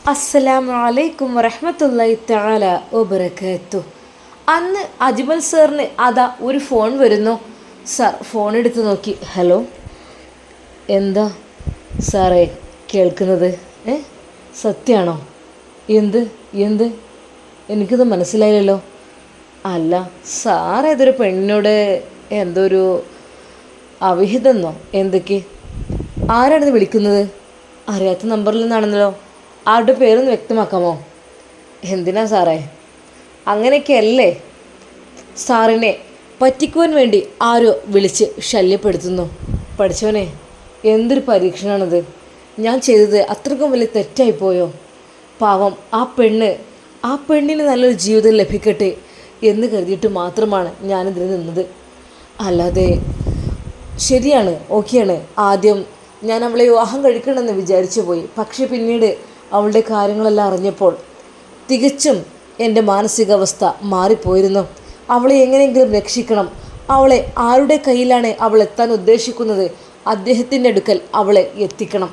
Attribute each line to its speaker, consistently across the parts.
Speaker 1: അസ്സലാമു അലൈക്കും വറഹ്മത്തുള്ളാഹി തആല വബറകാതുഹു. അന്ന് അജ്മൽ സാറിന് അതാ ഒരു ഫോൺ വരുന്നു. സാർ ഫോൺ എടുത്ത് നോക്കി. ഹലോ, എന്താ സാറേ കേൾക്കുന്നത്? സത്യമാണോ? എന്ത് എന്ത് എനിക്കത് മനസ്സിലായില്ലല്ലോ. അല്ല, സാർ ഏതൊരു പെണ്ണിനോട് എന്തോ ഒരു അവിഹിതമെന്നോ എന്തൊക്കെ. ആരാണിത് വിളിക്കുന്നത്? അറിയാത്ത നമ്പറിൽ നിന്നാണെന്നല്ലോ. ആരുടെ പേരൊന്ന് വ്യക്തമാക്കാമോ? എന്തിനാ സാറേ അങ്ങനെയൊക്കെയല്ലേ? സാറിനെ പറ്റിക്കുവാൻ വേണ്ടി ആരോ വിളിച്ച് ശല്യപ്പെടുത്തുന്നു. പഠിച്ചവനെ, എന്തൊരു പരീക്ഷണമാണിത്. ഞാൻ ചെയ്തത് അത്രക്കും വലിയ തെറ്റായിപ്പോയോ? പാവം ആ പെണ്ണിന് നല്ലൊരു ജീവിതം ലഭിക്കട്ടെ എന്ന് കരുതിയിട്ട് മാത്രമാണ് ഞാനിതിന് നിന്നത്. അല്ലാതെ ശരിയാണ്, ഓക്കെയാണ്. ആദ്യം ഞാൻ അവളെ വിവാഹം കഴിക്കണമെന്ന് വിചാരിച്ചു പോയി. പക്ഷെ പിന്നീട് അവളുടെ കാര്യങ്ങളെല്ലാം അറിഞ്ഞപ്പോൾ തികച്ചും എൻ്റെ മാനസികാവസ്ഥ മാറിപ്പോയിരുന്നു. അവളെ എങ്ങനെയെങ്കിലും രക്ഷിക്കണം. അവളെ ആരുടെ കയ്യിലാണ് അവൾ എത്താൻ ഉദ്ദേശിക്കുന്നത്, അദ്ദേഹത്തിൻ്റെ അടുക്കൽ അവളെ എത്തിക്കണം.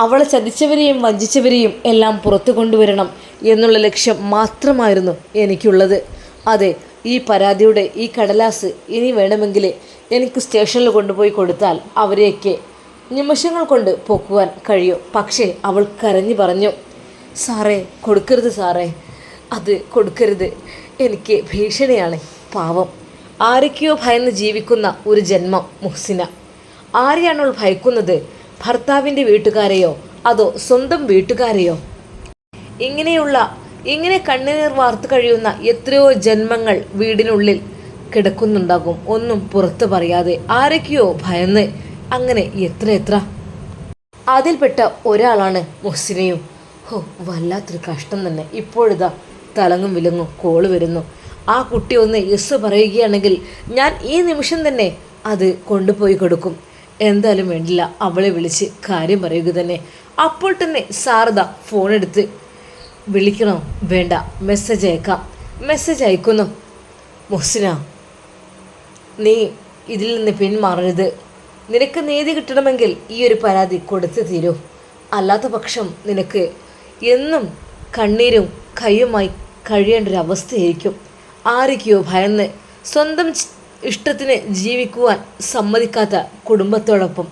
Speaker 1: അവളെ ചതിച്ചവരെയും വഞ്ചിച്ചവരെയും എല്ലാം പുറത്തു കൊണ്ടുവരണം എന്നുള്ള ലക്ഷ്യം മാത്രമായിരുന്നു എനിക്കുള്ളത്. അതെ, ഈ പരാതിയുടെ ഈ കടലാസ് ഇനി വേണമെങ്കിൽ എനിക്ക് സ്റ്റേഷനിൽ കൊണ്ടുപോയി കൊടുത്താൽ അവരെയൊക്കെ നിമിഷങ്ങൾ കൊണ്ട് പൊക്കുവാൻ കഴിയും. പക്ഷേ അവൾ കരഞ്ഞു പറഞ്ഞു, സാറേ കൊടുക്കരുത്, സാറേ അത് കൊടുക്കരുത്, എനിക്ക് ഭീഷണിയാണ്. പാവം, ആരൊക്കെയോ ഭയന്ന് ജീവിക്കുന്ന ഒരു ജന്മം മുഹ്സിന. ആരെയാണ് അവൾ ഭയക്കുന്നത്? ഭർത്താവിൻ്റെ വീട്ടുകാരെയോ അതോ സ്വന്തം വീട്ടുകാരെയോ? ഇങ്ങനെ കണ്ണുനീർ വാർത്തു കഴിയുന്ന എത്രയോ ജന്മങ്ങൾ വീടിനുള്ളിൽ കിടക്കുന്നുണ്ടാകും, ഒന്നും പുറത്തു പറയാതെ. ആരൊക്കെയോ ഭയന്ന് അങ്ങനെ എത്ര. അതിൽപ്പെട്ട ഒരാളാണ് മുഹ്സിനയും. വല്ലാത്തൊരു കഷ്ടം തന്നെ. ഇപ്പോഴിതാ തലങ്ങും വിലങ്ങും കോള് വരുന്നു. ആ കുട്ടി ഒന്ന് യെസ് പറയുകയാണെങ്കിൽ ഞാൻ ഈ നിമിഷം തന്നെ അത് കൊണ്ടുപോയി കൊടുക്കും. എന്തായാലും വേണ്ടില്ല, അവളെ വിളിച്ച് കാര്യം പറയുക തന്നെ. അപ്പോൾ തന്നെ സാരദ ഫോൺ എടുത്ത്, വിളിക്കണോ? വേണ്ട, മെസ്സേജ് അയക്കാം. മെസ്സേജ് അയക്കുന്നു. മുഹ്സിന, നീ ഇതിൽ നിന്ന് പിന്മാറരുത്. നിനക്ക് നീതി കിട്ടണമെങ്കിൽ ഈ ഒരു പരാതി കൊടുത്തു തീരൂ. അല്ലാത്ത പക്ഷം നിനക്ക് എന്നും കണ്ണീരും കയ്യുമായി കഴിയേണ്ട ഒരു അവസ്ഥയായിരിക്കും. ആരൊക്കെയോ ഭയന്ന് സ്വന്തം ഇഷ്ടത്തിന് ജീവിക്കുവാൻ സമ്മതിക്കാത്ത കുടുംബത്തോടൊപ്പം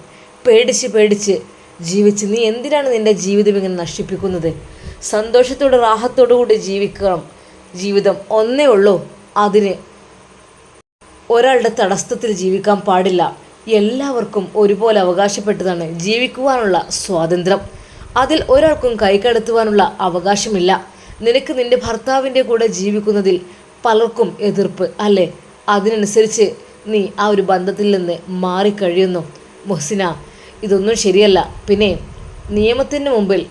Speaker 1: പേടിച്ച് ജീവിച്ച് നീ എന്തിനാണ് നിൻ്റെ ജീവിതം ഇങ്ങനെ നശിപ്പിക്കുന്നത്? സന്തോഷത്തോടെ റാഹത്തോടു കൂടി ജീവിക്കണം. ജീവിതം ഒന്നേ ഉള്ളൂ. അതിന് ഒരാളുടെ തടസ്സത്തിൽ ജീവിക്കാൻ പാടില്ല. എല്ലാവർക്കും ഒരുപോലെ അവകാശപ്പെട്ടതാണ് ജീവിക്കുവാനുള്ള സ്വാതന്ത്ര്യം. അതിൽ ഒരാൾക്കും കൈകടത്തുവാനുള്ള അവകാശമില്ല. നിനക്ക് നിൻ്റെ ഭർത്താവിൻ്റെ കൂടെ ജീവിക്കുന്നതിൽ പലർക്കും എതിർപ്പ് അല്ലേ? അതിനനുസരിച്ച് നീ ആ ഒരു ബന്ധത്തിൽ നിന്ന് മാറിക്കഴിയുന്നു. മുഹ്സിന, ഇതൊന്നും ശരിയല്ല. പിന്നെ നിയമത്തിന് മുമ്പിൽ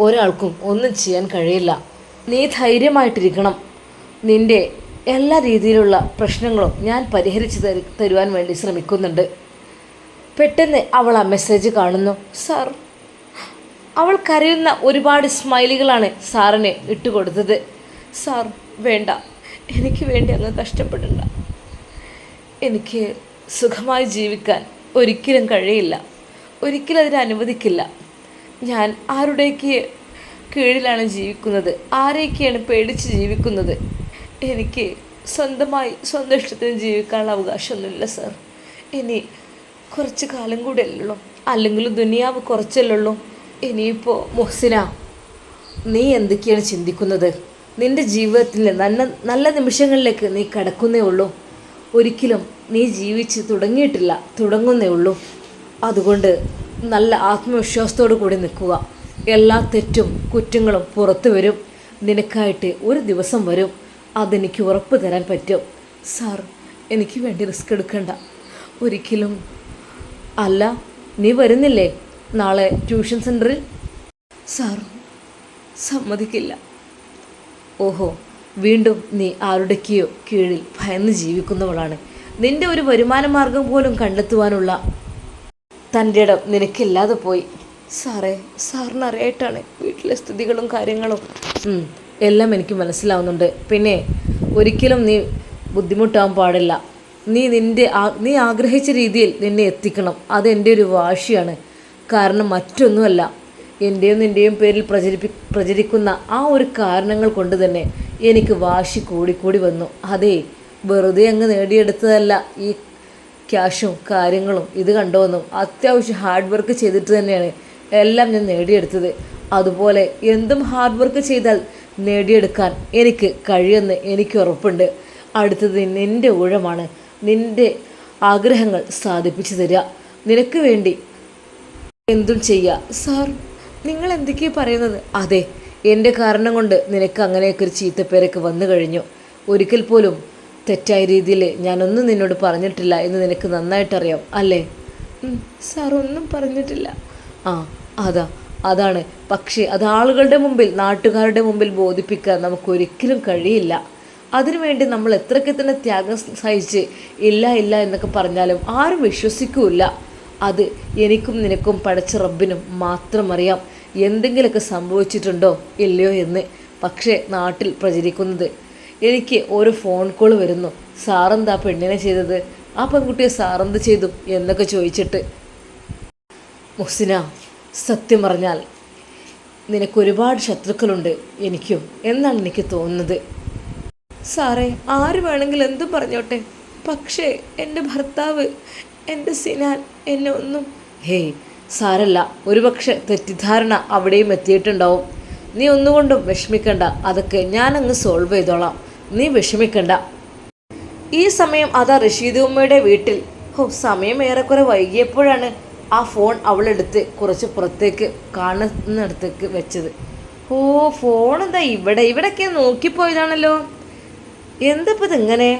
Speaker 1: ഒരാൾക്കും ഒന്നും ചെയ്യാൻ കഴിയില്ല. നീ ധൈര്യമായിട്ടിരിക്കണം. നിൻ്റെ എല്ലാ രീതിയിലുള്ള പ്രശ്നങ്ങളും ഞാൻ പരിഹരിച്ച് തരുവാൻ വേണ്ടി ശ്രമിക്കുന്നുണ്ട്. പെട്ടെന്ന് അവൾ ആ മെസ്സേജ് കാണുന്നു. സാർ, അവൾ കരയുന്ന ഒരുപാട് സ്മൈലികളാണ് സാറിന് ഇട്ടുകൊടുത്തത്. സാർ വേണ്ട, എനിക്ക് വേണ്ടി അങ്ങ് കഷ്ടപ്പെടണ്ട. എനിക്ക് സുഖമായി ജീവിക്കാൻ ഒരിക്കലും കഴിയില്ല, ഒരിക്കലും അതിനെ അനുവദിക്കില്ല. ഞാൻ ആരുടെയൊക്കെ കീഴിലാണ് ജീവിക്കുന്നത്, ആരെയൊക്കെയാണ് പേടിച്ച് ജീവിക്കുന്നത്. എനിക്ക് സ്വന്തമായി സ്വന്തം ഇഷ്ടത്തിന് ജീവിക്കാനുള്ള അവകാശമൊന്നുമില്ല സാർ. ഇനി കുറച്ച് കാലം കൂടെ അല്ലുള്ളൂ, അല്ലെങ്കിലും ദുനിയാവ് കുറച്ചല്ലുള്ളൂ. ഇനിയിപ്പോൾ മുഹ്സിന, നീ എന്തൊക്കെയാണ് ചിന്തിക്കുന്നത്? നിൻ്റെ ജീവിതത്തിൽ നല്ല നിമിഷങ്ങളിലേക്ക് നീ കടക്കുന്നേ ഉള്ളൂ. ഒരിക്കലും നീ ജീവിച്ച് തുടങ്ങിയിട്ടില്ല, തുടങ്ങുന്നേ ഉള്ളൂ. അതുകൊണ്ട് നല്ല ആത്മവിശ്വാസത്തോടു കൂടി നിൽക്കുക. എല്ലാ തെറ്റും കുറ്റങ്ങളും പുറത്തു വരും. നിനക്കായിട്ട് ഒരു ദിവസം വരും, അതെനിക്ക് ഉറപ്പ് തരാൻ പറ്റും. സാർ, എനിക്ക് വേണ്ടി റിസ്ക് എടുക്കണ്ട ഒരിക്കലും. അല്ല, നീ വരുന്നില്ലേ നാളെ ട്യൂഷൻ സെൻറ്ററിൽ? സാർ സമ്മതിക്കില്ല. ഓഹോ, വീണ്ടും നീ ആരുടെയൊക്കെയോ കീഴിൽ ഭയന്ന് ജീവിക്കുന്നവളാണ്. നിൻ്റെ ഒരു വരുമാന മാർഗം പോലും കണ്ടെത്തുവാനുള്ള തൻ്റെ ഇടം നിനക്കില്ലാതെ പോയി. സാറേ, സാറിനറിയായിട്ടാണ് വീട്ടിലെ സ്ഥിതികളും കാര്യങ്ങളും എല്ലാം എനിക്ക് മനസ്സിലാവുന്നുണ്ട്. പിന്നെ ഒരിക്കലും നീ ബുദ്ധിമുട്ടാകാൻ പാടില്ല. നീ ആഗ്രഹിച്ച രീതിയിൽ നിന്നെ എത്തിക്കണം. അതെൻ്റെ ഒരു വാശിയാണ്. കാരണം മറ്റൊന്നുമല്ല, എൻ്റെയും നിൻ്റെയും പേരിൽ പ്രചരിക്കുന്ന ആ ഒരു കാരണങ്ങൾ കൊണ്ട് തന്നെ എനിക്ക് വാശി കൂടിക്കൂടി വന്നു. അതേ, വെറുതെ അങ്ങ് നേടിയെടുത്തതല്ല ഈ ക്യാഷും കാര്യങ്ങളും. ഇത് കണ്ടോന്നും അത്യാവശ്യം ഹാർഡ് വർക്ക് ചെയ്തിട്ട് തന്നെയാണ് എല്ലാം ഞാൻ നേടിയെടുത്തത്. അതുപോലെ എന്തും ഹാർഡ് വർക്ക് ചെയ്താൽ നേടിയെടുക്കാൻ എനിക്ക് കഴിയുമെന്ന് എനിക്ക് ഉറപ്പുണ്ട്. അടുത്തത് നിൻ്റെ ഊഴമാണ്. നിൻ്റെ ആഗ്രഹങ്ങൾ സാധിപ്പിച്ചു തരിക. നിനക്ക് വേണ്ടി എന്തും ചെയ്യുക. സാർ, നിങ്ങൾ എന്തൊക്കെയാണ് പറയുന്നത്? അതെ, എൻ്റെ കാരണം കൊണ്ട് നിനക്ക് അങ്ങനെയൊക്കെ ഒരു ചീത്തപ്പേരൊക്കെ വന്നു കഴിഞ്ഞു. ഒരിക്കൽ പോലും തെറ്റായ രീതിയിൽ ഞാനൊന്നും നിന്നോട് പറഞ്ഞിട്ടില്ല എന്ന് നിനക്ക് നന്നായിട്ടറിയാം അല്ലേ? സാർ, ഒന്നും പറഞ്ഞിട്ടില്ല. അതാണ്. പക്ഷേ അത് ആളുകളുടെ മുമ്പിൽ, നാട്ടുകാരുടെ മുമ്പിൽ ബോധിപ്പിക്കാൻ നമുക്കൊരിക്കലും കഴിയില്ല. അതിനുവേണ്ടി നമ്മൾ എത്രയൊക്കെ തന്നെ ത്യാഗം സഹിച്ച് ഇല്ല എന്നൊക്കെ പറഞ്ഞാലും ആരും വിശ്വസിക്കൂല. അത് എനിക്കും നിനക്കും പടച്ച റബ്ബിനും മാത്രം അറിയാം എന്തെങ്കിലുമൊക്കെ സംഭവിച്ചിട്ടുണ്ടോ ഇല്ലയോ എന്ന്. പക്ഷേ നാട്ടിൽ പ്രചരിക്കുന്നത്, എനിക്ക് ഒരു ഫോൺ കോൾ വരുന്നു, സാറെന്താ പെണ്ണിനെ ചെയ്തത്, ആ പെൺകുട്ടിയെ സാറെന്ത് ചെയ്തു എന്നൊക്കെ ചോദിച്ചിട്ട്. മുഹ്സിന, സത്യം പറഞ്ഞാൽ നിനക്കൊരുപാട് ശത്രുക്കളുണ്ട് എനിക്കും എന്നാണ് എനിക്ക് തോന്നുന്നത്. സാറേ, ആര് വേണമെങ്കിലും എന്തും പറഞ്ഞോട്ടെ, പക്ഷേ എൻ്റെ ഭർത്താവ്, എൻ്റെ സിനാൻ എന്നെ ഒന്നും. ഹേയ്, സാരല്ല, ഒരുപക്ഷെ തെറ്റിദ്ധാരണ അവിടെയും എത്തിയിട്ടുണ്ടാവും. നീ ഒന്നുകൊണ്ടും വിഷമിക്കണ്ട, അതൊക്കെ ഞാനങ്ങ് സോൾവ് ചെയ്തോളാം, നീ വിഷമിക്കണ്ട. ഈ സമയം അതാ റഷീദ് ഉമ്മയുടെ വീട്ടിൽ. സമയം ഏറെക്കുറെ വൈകിയപ്പോഴാണ് ആ ഫോൺ അവളെടുത്ത് കുറച്ച് പുറത്തേക്ക് കാണുന്നിടത്തേക്ക് വെച്ചത്. ഫോൺ എന്താ ഇവിടെയൊക്കെ നോക്കിപ്പോയതാണല്ലോ. എന്തപ്പോൾ ഇതിങ്ങനെ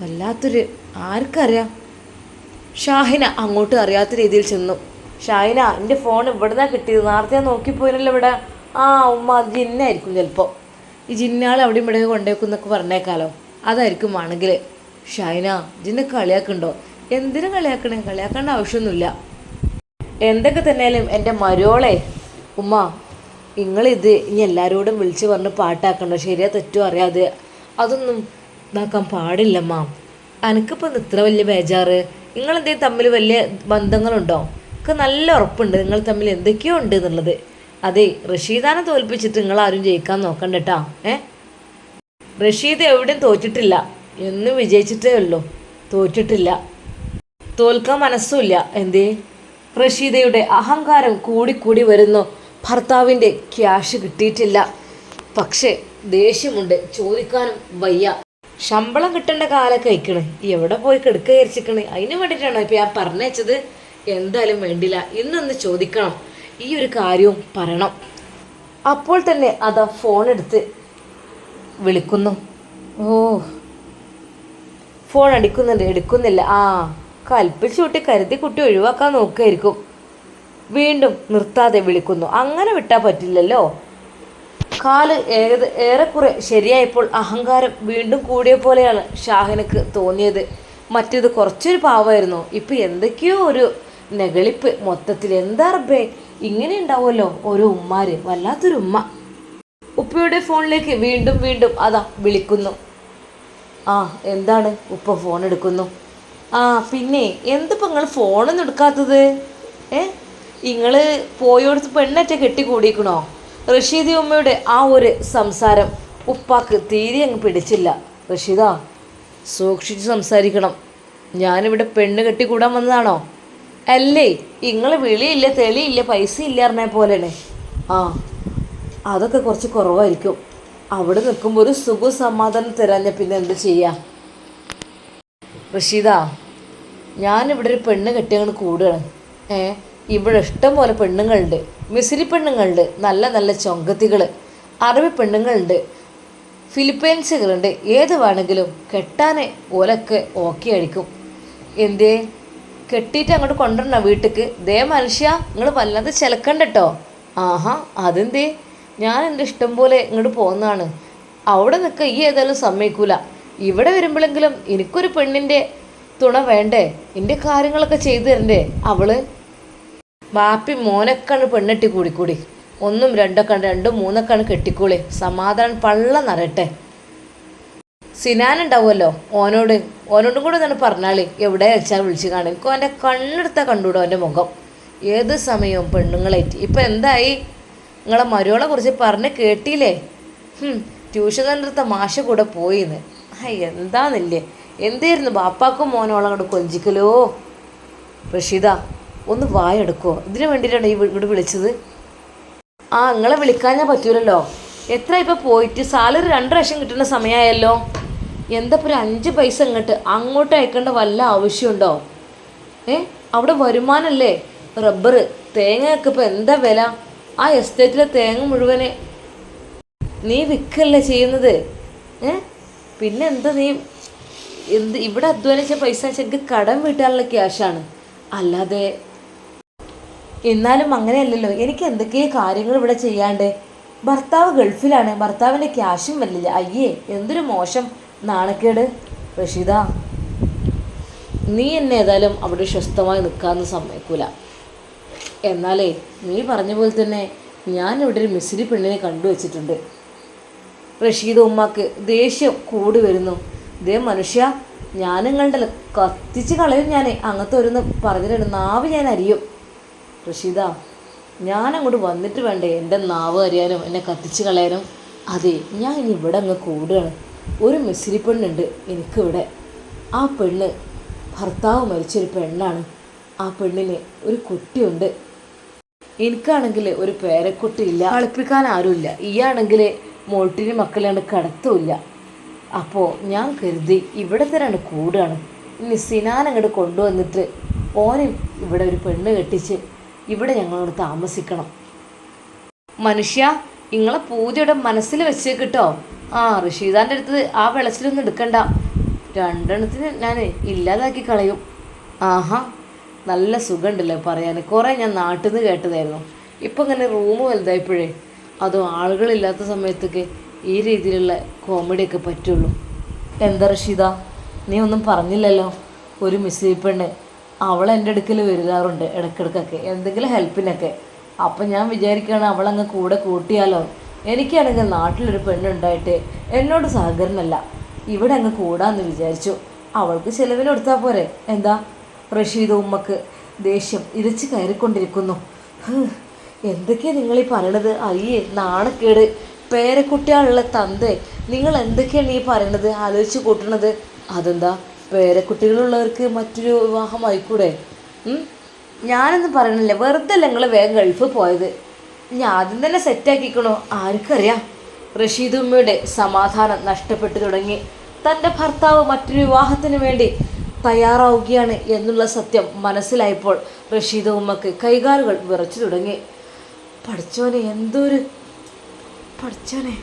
Speaker 1: വല്ലാത്തൊരു, ആർക്കറിയാം. ഷാഹിന അങ്ങോട്ട് അറിയാത്ത രീതിയിൽ ചെന്നു. ഷാഹിന, എൻ്റെ ഫോൺ ഇവിടെ നിന്നാണ് കിട്ടിയത്, നേരത്തെ നോക്കിപ്പോയിനല്ലോ ഇവിടെ. ഉമ്മ, അത് ജിന്നായിരിക്കും ചിലപ്പോൾ. ഈ ജിന്നാൾ അവിടെ ഇവിടെ കൊണ്ടേക്കുന്നൊക്കെ പറഞ്ഞേക്കാലോ, അതായിരിക്കും ആണെങ്കിൽ. ഷാഹിന, ജിന്നെ കളിയാക്കുന്നുണ്ടോ? എന്തിനും കളിയാക്കണേ? കളിയാക്കേണ്ട ആവശ്യമൊന്നുമില്ല. എന്തൊക്കെ തന്നെയാലും എൻ്റെ മരോളെ ഉമ്മ, നിങ്ങളിത് ഇനി എല്ലാവരോടും വിളിച്ച് പറഞ്ഞ് പാട്ടാക്കണ്ടോ? ശരിയാ തെറ്റോ അറിയാതെ അതൊന്നും ഇതാക്കാൻ പാടില്ലമ്മ. എനിക്കിപ്പോൾ ഇത്ര വലിയ ബേജാറ്? നിങ്ങളെന്തെങ്കിലും തമ്മിൽ വലിയ ബന്ധങ്ങളുണ്ടോ? എനിക്ക് നല്ല ഉറപ്പുണ്ട് നിങ്ങൾ തമ്മിൽ എന്തൊക്കെയോ ഉണ്ട് എന്നുള്ളത്. അതെ, റഷീദാനെ തോൽപ്പിച്ചിട്ട് നിങ്ങളാരും ജയിക്കാൻ നോക്കണ്ട കേട്ടോ. റഷീദ് എവിടെയും തോറ്റിട്ടില്ല, എന്നും വിജയിച്ചിട്ടേ ഉള്ളൂ, തോറ്റിട്ടില്ല. തോൽക്കാൻ മനസ്സുമില്ല. എന്തേ? റഷീദയുടെ അഹങ്കാരം കൂടിക്കൂടി വരുന്നു. ഭർത്താവിൻ്റെ ക്യാഷ് കിട്ടിയിട്ടില്ല, പക്ഷേ ദേഷ്യമുണ്ട്, ചോദിക്കാനും വയ്യ. ശമ്പളം കിട്ടേണ്ട കാലൊക്കെ അയക്കണ്, എവിടെ പോയി കിടക്കുക വിചാരിച്ചിക്കണ്. അതിന് വേണ്ടിയിട്ടാണോ ഇപ്പം ഞാൻ പറഞ്ഞത്? എന്തായാലും വേണ്ടില്ല, ഇന്നൊന്ന് ചോദിക്കണം, ഈ ഒരു കാര്യവും പറയണം. അപ്പോൾ തന്നെ അതാ ഫോൺ എടുത്ത് വിളിക്കുന്നു. ഫോൺ അടിക്കുന്നുണ്ട്, എടുക്കുന്നില്ല. കൽപ്പിച്ചു കൂട്ടി കരുതി കുട്ടി ഒഴിവാക്കാൻ നോക്കുകയായിരിക്കും. വീണ്ടും നിർത്താതെ വിളിക്കുന്നു. അങ്ങനെ വിട്ടാൽ പറ്റില്ലല്ലോ. കാല് ഏറെക്കുറെ ശരിയായപ്പോൾ അഹങ്കാരം വീണ്ടും കൂടിയ പോലെയാണ് ഷാഹിനക്ക് തോന്നിയത്. മറ്റേത് കുറച്ചൊരു പാവമായിരുന്നു, ഇപ്പം എന്തൊക്കെയോ ഒരു നെകളിപ്പ് മൊത്തത്തിൽ. എന്താ റബ്ബേ, ഇങ്ങനെ ഉണ്ടാവുമല്ലോ ഓരോ ഉമ്മാര്, വല്ലാത്തൊരു ഉമ്മ. ഉപ്പയുടെ ഫോണിലേക്ക് വീണ്ടും അതാ വിളിക്കുന്നു. എന്താണ്? ഉപ്പ ഫോൺ എടുക്കുന്നു. പിന്നെ എന്തിപ്പോൾ നിങ്ങൾ ഫോണൊന്നും എടുക്കാത്തത്? നിങ്ങൾ പോയോടത്ത് പെണ്ണറ്റ കെട്ടിക്കൂടിക്കണോ? റഷീദി ഉമ്മയുടെ ആ ഒരു സംസാരം ഉപ്പാക്ക് തീരെ അങ്ങ് പിടിച്ചില്ല. റഷീദ, സൂക്ഷിച്ച് സംസാരിക്കണം. ഞാനിവിടെ പെണ്ണ് കെട്ടിക്കൂടാൻ വന്നതാണോ? അല്ലേ, നിങ്ങൾ വിളിയില്ല തെളിയില്ല പൈസ ഇല്ല പറഞ്ഞ പോലെയാണ്. അതൊക്കെ കുറച്ച് കുറവായിരിക്കും. അവിടെ നിൽക്കുമ്പോൾ ഒരു സുഖ സമാധാനം തരാഞ്ഞ പിന്നെ എന്ത് ചെയ്യാ? റഷീദ, ഞാനിവിടെ ഒരു പെണ്ണ് കെട്ടിയങ്ങ് കൂടുകയാണ്. ഇവിടെ ഇഷ്ടം പോലെ പെണ്ണുങ്ങളുണ്ട്, മിസിരി പെണ്ണുങ്ങളുണ്ട്, നല്ല നല്ല ചൊങ്കത്തികൾ, അറബി പെണ്ണുങ്ങളുണ്ട്, ഫിലിപ്പൈൻസുകളുണ്ട്. ഏത് വേണമെങ്കിലും കെട്ടാൻ ഓലൊക്കെ ഓക്കെ ആയിരിക്കും. എന്തേ കെട്ടിയിട്ട് അങ്ങോട്ട് കൊണ്ടുവരണോ വീട്ടിക്ക്? ദേ മനുഷ്യ, നിങ്ങൾ വല്ലാതെ ചിലക്കണ്ട കേട്ടോ. അതെന്തേ? ഞാൻ എൻ്റെ ഇഷ്ടം പോലെ ഇങ്ങോട്ട് പോകുന്നതാണ്. അവിടെ നിൽക്കുക ഈ ഏതായാലും സമ്മതിക്കൂല. ഇവിടെ വരുമ്പോഴെങ്കിലും എനിക്കൊരു പെണ്ണിൻ്റെ തുണ വേണ്ടേ? എൻ്റെ കാര്യങ്ങളൊക്കെ ചെയ്തു തരണ്ടേ അവള്? ബാപ്പി മോനൊക്കെയാണ് പെണ്ണെട്ടി കൂടിക്കൂടി, ഒന്നും രണ്ടും മൂന്നൊക്കെയാണ് കെട്ടിക്കൂളി, സമാധാനം പള്ള നിറയട്ടെ. സിനാനുണ്ടാവുമല്ലോ, ഓനോടും കൂടെ തന്നെ പറഞ്ഞാളി, എവിടെ വെച്ചാൽ വിളിച്ച് കാണും. എനിക്ക് അവൻ്റെ കണ്ണെടുത്താൽ കണ്ടുകൂടോ അവൻ്റെ മുഖം. ഏത് സമയവും പെണ്ണുങ്ങളായിട്ട്. ഇപ്പം എന്തായി? നിങ്ങളെ മരുവളെ കുറിച്ച് പറഞ്ഞ് കേട്ടില്ലേ? ട്യൂഷൻ സെൻ്ററത്തെ മാഷ കൂടെ പോയിന്ന്. എന്താന്നില്ലേ, എന്തായിരുന്നു ബാപ്പാക്കും മോനോളം അങ്ങോട്ട് കൊഞ്ചിക്കലോ. റഷീദ, ഒന്ന് വായെടുക്കോ? ഇതിനു വേണ്ടിയിട്ടാണ് ഈ ഇവിടെ വിളിച്ചത്. നിങ്ങളെ വിളിക്കാൻ ഞാൻ പറ്റൂലല്ലോ. എത്ര ഇപ്പം പോയിട്ട് സാലറി 2 പ്രാവശ്യം കിട്ടുന്ന സമയമായല്ലോ. എന്താ ഒരു 5 പൈസ അങ്ങോട്ട് അയക്കേണ്ട വല്ല ആവശ്യമുണ്ടോ? അവിടെ വരുമാനമല്ലേ. റബ്ബർ തേങ്ങയൊക്കെ ഇപ്പം എന്താ വില? ആ എസ്റ്റേറ്റിലെ തേങ്ങ മുഴുവനെ നീ വിൽക്കല്ലേ ചെയ്യുന്നത്. പിന്നെ എന്താ നീ ഇവിടെ അധ്വാനിച്ച പൈസ എനിക്ക് കടം വീട്ടാനുള്ള ക്യാഷാണ്, അല്ലാതെ. എന്നാലും അങ്ങനെയല്ലല്ലോ, എനിക്ക് എന്തൊക്കെയോ കാര്യങ്ങൾ ഇവിടെ ചെയ്യാണ്ട്. ഭർത്താവ് ഗൾഫിലാണ്, ഭർത്താവിൻ്റെ ക്യാഷും വരില്ല. അയ്യേ, എന്തൊരു മോശം നാണക്കേട്. റഷീദ, നീ എന്നെ ഏതായാലും അവിടെ സ്വസ്ഥമായി നിൽക്കാമെന്ന് സമ്മതിക്കൂല. എന്നാലേ നീ പറഞ്ഞ പോലെ തന്നെ ഞാനിവിടെ ഒരു മിസ്രി പെണ്ണിനെ കണ്ടുവച്ചിട്ടുണ്ട്. റഷീദ ഉമ്മാക്ക് ദേഷ്യം കൂടി വരുന്നു. ഇതേ മനുഷ്യ, ഞാൻ നിങ്ങളുടെ കത്തിച്ച് കളയും. ഞാൻ അങ്ങനത്തെ ഒരുന്ന് പറഞ്ഞിട്ടുണ്ട്, നാവ് ഞാൻ അരിയും. റഷീദ, ഞാനങ്ങോട്ട് വന്നിട്ട് വേണ്ടേ എൻ്റെ നാവ് അരിയാനും എന്നെ കത്തിച്ച് കളയാനും. അതെ, ഞാൻ ഇനി ഇവിടെ അങ്ങ് കൂടുകയാണ്. ഒരു മിസ്രി പെണ്ണുണ്ട് എനിക്കിവിടെ. ആ പെണ്ണ് ഭർത്താവ് മരിച്ചൊരു പെണ്ണാണ്. ആ പെണ്ണിന് ഒരു കുട്ടിയുണ്ട്. എനിക്കാണെങ്കിൽ ഒരു പേരക്കുട്ടിയില്ല, കളിപ്പിക്കാൻ ആരുമില്ല. ഈയാണെങ്കിൽ മോട്ടിന് മക്കളെയാണ് കിടത്തുമില്ല. അപ്പോൾ ഞാൻ കരുതി ഇവിടെ തന്നെയാണ് കൂടുകയാണ്. ഇനി സിനാൻ അങ്ങോട്ട് കൊണ്ടുവന്നിട്ട് ഓനും ഇവിടെ ഒരു പെണ്ണ് കെട്ടിച്ച് ഇവിടെ ഞങ്ങളോട് താമസിക്കണം. മനുഷ്യ, നിങ്ങളെ പൂജയുടെ മനസ്സിൽ വെച്ചേക്കിട്ടോ. റഷീദാൻ്റെ അടുത്ത് ആ വെളച്ചിലൊന്നും എടുക്കണ്ട. 2 എണ്ണത്തിന് ഞാൻ ഇല്ലാതാക്കി കളയും. ആഹാ, നല്ല സുഖമുണ്ടല്ലോ പറയാൻ. കുറേ ഞാൻ നാട്ടിൽ നിന്ന് കേട്ടതായിരുന്നു. ഇപ്പം ഇങ്ങനെ റൂം വലുതായപ്പോഴേ, അതും ആളുകളില്ലാത്ത സമയത്തൊക്കെ ഈ രീതിയിലുള്ള കോമഡിയൊക്കെ പറ്റുള്ളൂ. എന്താ റഷീദ, നീ ഒന്നും പറഞ്ഞില്ലല്ലോ. ഒരു മിസ്രി പെണ്ണ്, അവൾ എൻ്റെ അടുക്കൽ വരാറുണ്ട് ഇടയ്ക്കിടയ്ക്കൊക്കെ, എന്തെങ്കിലും ഹെൽപ്പിനൊക്കെ. അപ്പം ഞാൻ വിചാരിക്കുകയാണ് അവളങ്ങ് കൂടെ കൂട്ടിയാലോ. എനിക്കാണെങ്കിൽ നാട്ടിലൊരു പെണ്ണുണ്ടായിട്ട് എന്നോട് സഹകരണമല്ല, ഇവിടെ അങ്ങ് കൂടാമെന്ന് വിചാരിച്ചു. അവൾക്ക് ചിലവിന് കൊടുത്താൽ പോരെ. എന്താ? റഷീദ ഉമ്മക്ക് ദേഷ്യം ഇരച്ച് കയറിക്കൊണ്ടിരിക്കുന്നു. എന്തൊക്കെയാണ് നിങ്ങളീ പറയണത്? അയ്യേ, നാണക്കേട്. പേരക്കുട്ടികളുള്ള തന്തേ, നിങ്ങൾ എന്തൊക്കെയാണ് ഈ പറയണത്, ആലോചിച്ച് കൂട്ടണത്? അതെന്താ, പേരക്കുട്ടികളുള്ളവർക്ക് മറ്റൊരു വിവാഹം ആയിക്കൂടെ? ഞാനൊന്നും പറയണില്ല, വെറുതെ അല്ല നിങ്ങൾ വേഗം ഗൾഫ് പോയത്. ഞാൻ ആദ്യം തന്നെ സെറ്റാക്കിക്കണോ ആർക്കറിയാം. റഷീദ് ഉമ്മയുടെ സമാധാനം നഷ്ടപ്പെട്ടു തുടങ്ങി. തൻ്റെ ഭർത്താവ് മറ്റൊരു വിവാഹത്തിന് വേണ്ടി തയ്യാറാവുകയാണ് എന്നുള്ള സത്യം മനസ്സിലായപ്പോൾ റഷീദ ഉമ്മക്ക് കൈകാലുകൾ വിറച്ചു തുടങ്ങി. പഠിച്ചോനെ, എന്തൊരു പഠിച്ചോനെ.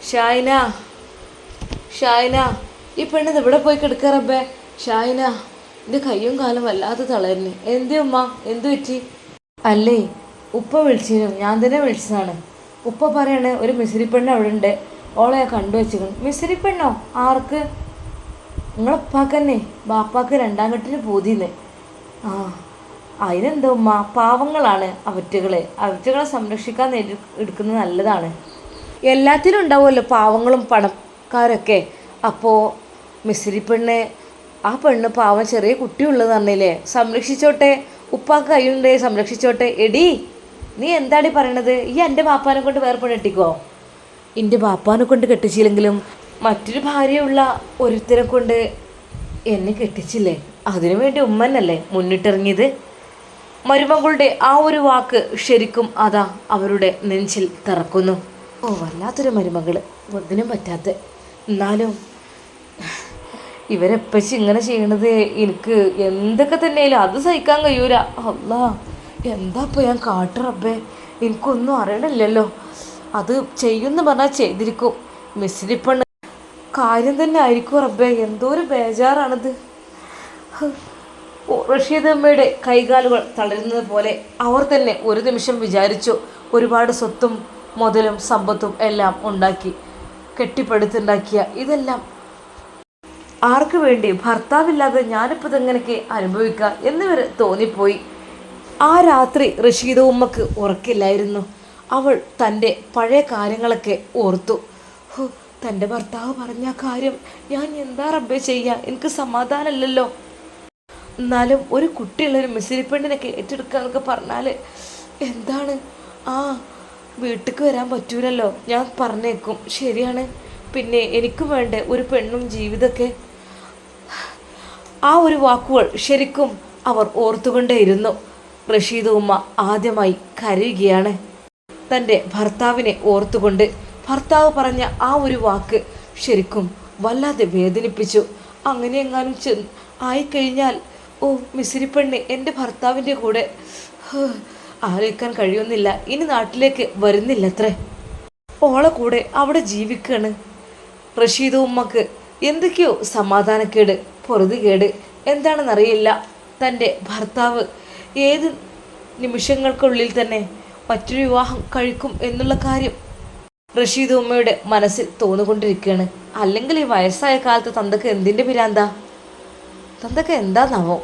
Speaker 1: ഷായിന, ഷായിന, ഈ പെണ്ണിത് ഇവിടെ പോയി കിടക്കാറബ്ബേ. ഷായിന, എൻ്റെ കയ്യും കാലും വല്ലാതെ തളരുന്നു. എന്തേ ഉമ്മ, എന്തു പറ്റി? അല്ലേ, ഉപ്പ വിളിച്ചിരുന്നു, ഞാൻ തന്നെ വിളിച്ചതാണ്. ഉപ്പ പറയണേ ഒരു മിസ്രി പെണ്ണ് അവിടെ ഉണ്ട്, ഓളെ കണ്ടു വെച്ചിരിക്കണം. മിസ്രി പെണ്ണോ? ആർക്ക്? നിങ്ങളുപ്പാക്ക് തന്നെ. ബാപ്പാക്ക് 2ാം കെട്ടിന് പോതിന്ന്. അതിനെന്താ ഉമ്മ, പാവങ്ങളാണ് അവറ്റകളെ സംരക്ഷിക്കാൻ എടുക്കുന്നത് നല്ലതാണ്. എല്ലാത്തിലും ഉണ്ടാവുമല്ലോ പാവങ്ങളും പണക്കാരൊക്കെ. അപ്പോൾ മിസ്രി പെണ്ണ്, ആ പെണ്ണ് പാവം ചെറിയ കുട്ടിയുള്ളത് പറഞ്ഞില്ലേ, സംരക്ഷിച്ചോട്ടെ. ഉപ്പാക്ക് കയ്യുണ്ടേ സംരക്ഷിച്ചോട്ടെ. എടി, നീ എന്താടി പറയണത്? ഈ എൻ്റെ ബാപ്പാനെ കൊണ്ട് വേറെ പെണ്ണ് കെട്ടിക്കോ. എൻ്റെ ബാപ്പാനെ കൊണ്ട് കെട്ടിച്ചില്ലെങ്കിലും മറ്റൊരു ഭാര്യയുള്ള ഒരുത്തരെ കൊണ്ട് എന്നെ കെട്ടിച്ചില്ലേ, അതിനു വേണ്ടി ഉമ്മന്നല്ലേ മുന്നിട്ടിറങ്ങിയത്. മരുമകളുടെ ആ ഒരു വാക്ക് ശരിക്കും അതാ അവരുടെ നെഞ്ചിൽ തറക്കുന്നു. വല്ലാത്തൊരു മരുമകൾ, ഒന്നിനും പറ്റാത്ത. എന്നാലും ഇവരെപ്പച്ച് ഇങ്ങനെ ചെയ്യണത് എനിക്ക് എന്തൊക്കെ തന്നെയാലും അത് സഹിക്കാൻ കഴിയൂല. അല്ലാ, എന്താ ഇപ്പോൾ ഞാൻ കാട്ടുറബ്ബേ, എനിക്കൊന്നും അറിയണില്ലല്ലോ. അത് ചെയ്യുമെന്ന് പറഞ്ഞാൽ ചെയ്തിരിക്കും. മിസ്രി പെണ്ണ് കാര്യം തന്നെ ആയിരിക്കും റബ്ബേ. എന്തോ ഒരു ബേജാറാണത്. റഷീദ് അമ്മയുടെ കൈകാലുകൾ തളരുന്നത് പോലെ അവർ തന്നെ ഒരു നിമിഷം വിചാരിച്ചു. ഒരുപാട് സ്വത്തും മുതലും സമ്പത്തും എല്ലാം ഉണ്ടാക്കി കെട്ടിപ്പടുത്തുണ്ടാക്കിയ ഇതെല്ലാം ആർക്ക് വേണ്ടി? ഭർത്താവില്ലാതെ ഞാനിപ്പോൾ ഇതെങ്ങനെയൊക്കെ അനുഭവിക്കുക എന്നിവർ തോന്നിപ്പോയി. ആ രാത്രി റഷീദ ഉമ്മക്ക് ഉറക്കില്ലായിരുന്നു. അവൾ തൻ്റെ പഴയ കാര്യങ്ങളൊക്കെ ഓർത്തു. തൻ്റെ ഭർത്താവ് പറഞ്ഞ കാര്യം ഞാൻ എന്താ റബ്ബേ ചെയ്യുക? എനിക്ക് സമാധാനമല്ലല്ലോ. എന്നാലും ഒരു കുട്ടിയുള്ളൊരു മിസിരിപ്പെണ്ണിനൊക്കെ ഏറ്റെടുക്കുക എന്നൊക്കെ പറഞ്ഞാൽ എന്താണ്? ആ വീട്ടിലേക്ക് വരാൻ പറ്റൂലല്ലോ, ഞാൻ പറഞ്ഞേക്കും. ശരിയാണ്, പിന്നെ എനിക്കും വേണ്ടേ ഒരു പെണ്ണും ജീവിതമൊക്കെ. ആ ഒരു വാക്കുകൾ ശരിക്കും അവർ ഓർത്തുകൊണ്ടേയിരുന്നു. റഷീദ് ഉമ്മ ആദ്യമായി കരയുകയാണ്. തൻ്റെ ഭർത്താവിനെ ഓർത്തുകൊണ്ട് ഭർത്താവ് പറഞ്ഞ ആ ഒരു വാക്ക് ശരിക്കും വല്ലാതെ വേദനിപ്പിച്ചു. അങ്ങനെ എങ്ങാനും ആയിക്കഴിഞ്ഞാൽ ഓ മിസിരിപ്പെണ്ണ് എൻ്റെ ഭർത്താവിൻ്റെ കൂടെ ആലോചിക്കാൻ കഴിയുന്നില്ല, ഇനി നാട്ടിലേക്ക് വരുന്നില്ലത്രേ, ഓളെ കൂടെ അവിടെ ജീവിക്കുകയാണ്. റഷീദ് ഉമ്മക്ക് എന്തൊക്കെയോ സമാധാനക്കേട്, പൊറുതികേട്, എന്താണെന്നറിയില്ല. തൻ്റെ ഭർത്താവ് ഏത് നിമിഷങ്ങൾക്കുള്ളിൽ തന്നെ മറ്റൊരു വിവാഹം കഴിക്കും എന്നുള്ള കാര്യം റഷീദ് ഉമ്മയുടെ മനസ്സിൽ തോന്നുകൊണ്ടിരിക്കുകയാണ്. അല്ലെങ്കിൽ ഈ വയസ്സായ കാലത്ത് തന്തക്ക് എന്തിൻ്റെ പിരാന്താ? തന്തക്ക് എന്താന്നാവോ?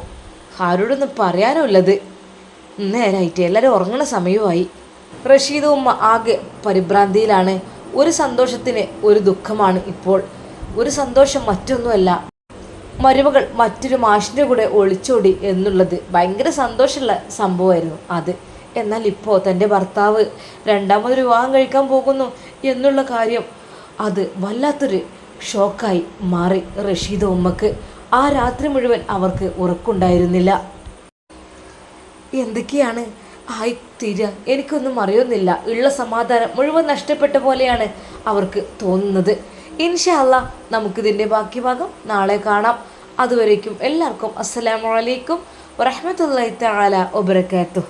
Speaker 1: ആരോടൊന്നും പറയാനുള്ളത്. നേരായിട്ട് എല്ലാവരും ഉറങ്ങണ സമയമായി. റഷീദ് ഉമ്മ ആകെ പരിഭ്രാന്തിയിലാണ്. ഒരു സന്തോഷത്തിന് ഒരു ദുഃഖമാണ് ഇപ്പോൾ. ഒരു സന്തോഷം മറ്റൊന്നുമല്ല, മരുമകൾ മറ്റൊരു മാഷിൻ്റെ കൂടെ ഒളിച്ചോടി എന്നുള്ളത് ഭയങ്കര സന്തോഷമുള്ള സംഭവമായിരുന്നു അത്. എന്നാൽ ഇപ്പോൾ തൻ്റെ ഭർത്താവ് രണ്ടാമതൊരു വിവാഹം കഴിക്കാൻ പോകുന്നു എന്നുള്ള കാര്യം അത് വല്ലാത്തൊരു ഷോക്കായി മാറി റഷീദ ഉമ്മക്ക്. ആ രാത്രി മുഴുവൻ അവർക്ക് ഉറക്കുണ്ടായിരുന്നില്ല. എന്തൊക്കെയാണ് ആയി തീരുക എനിക്കൊന്നും അറിയുന്നില്ല. ഉള്ള സമാധാനം മുഴുവൻ നഷ്ടപ്പെട്ട പോലെയാണ് അവർക്ക് തോന്നുന്നത്. ഇൻഷാ അല്ലാഹ് നമുക്കിതിൻ്റെ ബാക്കി ഭാഗം നാളെ കാണാം. അതുവരേക്കും എല്ലാവർക്കും അസ്സലാമു അലൈക്കും വറഹ്മത്തുള്ളാഹി തആല വബറകാതുഹു.